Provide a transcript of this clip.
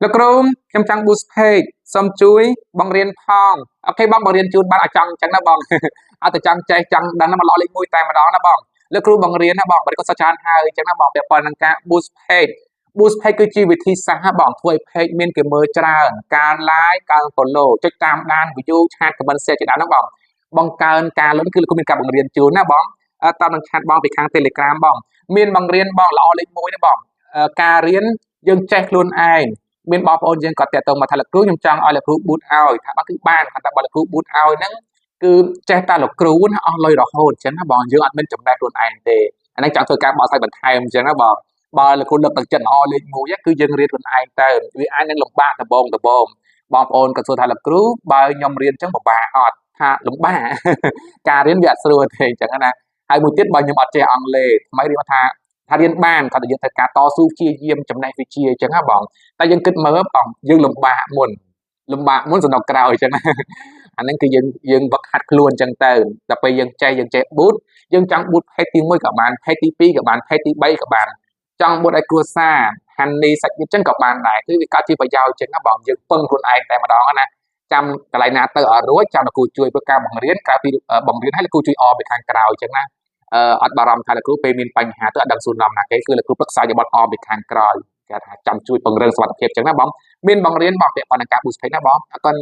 លោកគ្រូខ្ញុំចង់ boost page សូមជួយបង្រៀនផងអូខេបងបង្រៀនជូនបានឲ្យចង់អញ្ចឹងណាបងអត់ទៅចង់ចេះចង់ដឹងណាមកល្អលេខ1តែម្ដងណាបងលោកគ្រូបង្រៀនណាបងបើគាត់សិស្សច្រើនហើយអញ្ចឹងណាបងពាក់ព័ន្ធនឹងការ boost page គឺជាវិធីសាស្ត្របងធ្វើឲ្យ page មានគេមើលច្រើនការ like ការ follow ចុចតាមដាន view ឆាត comment share ជាដើមហ្នឹងបងបង្កើនការលុនគឺលោកគ្រូមានការបង្រៀនជូនណាបងតាមនឹងឆាតបងពីខាង Telegram បងមានបង្រៀនបងល្អលេខ1ណាបងការរៀនយើងចេះខ្លួនឯង មានបងប្អូនយើងគាត់តាក់ទងមកថាលោកគ្រូខ្ញុំចង់ឲ្យលោកគ្រូ boot ឲ្យថាបើគឺបានគាត់ថាបើលោកគ្រូ boot ឲ្យហ្នឹងគឺចេះតែលោកគ្រូណាអស់លុយរហូតអញ្ចឹងណាបងយើងអត់មានចំណេះខ្លួនឯងទេអានេះចង់ធ្វើការបកស្រាយបន្ថែមអញ្ចឹងណាបងបើលោកគ្រូលើកទឹកចិត្តល្អលេខ1គឺយើងរៀនខ្លួនឯងទៅវាអាចនឹងលំបាកដំបងបងប្អូនក៏សួរថាលោកគ្រូបើខ្ញុំរៀនអញ្ចឹងពិបាកអត់ថាលំបាកការរៀនវាអត់ស្រួលទេអញ្ចឹងណាហើយមួយទៀតបើខ្ញុំអត់ចេះអង់គ្លេសថ្មីរៀនថារៀនបានគាត់តែយើងត្រូវការតស៊ូព្យាយាមចំណេះវិជ្ជាអញ្ចឹងណាបង តែយើងគិតមើលបងយើងលំបាកមុនសំណុកក្រោយអញ្ចឹងណាអាហ្នឹងគឺយើងវឹកហាត់ខ្លួនអញ្ចឹងទៅដល់ពេលយើងចេះ boot យើងចង់ boot page ទី1ក៏បាន page ទី2ក៏បាន page ទី3ក៏បានចង់ boot ឲ្យគ្រួសារហានីសាច់ញាតិអញ្ចឹងក៏បានដែរគឺវាកើតជាប្រយោជន៍អញ្ចឹងណាបងយើងពឹងខ្លួនឯងតែម្ដងណាចាំកន្លែងណាទៅអត់រួចចាំលោកគ្រូជួយធ្វើការបង្រៀនក្រៅពីបង្រៀនឲ្យលោកគ្រូជួយអបពីខាងក្រៅអញ្ចឹងណាអត់បារម្ភថាលោកគ្រូពេលមានបញ្ហាទៅអត់ដឹងសួរនាំណាគេគឺលោកគ្រូប្រឹក្សាយោបល់អបពីខាងក្រៅ គេថាចាំជួយពង្រឹងសមត្ថភាពអញ្ចឹងណាបងមានបង្រៀនបងពាក់ព័ន្ធនឹងការ boost page ណាបងអរគុណ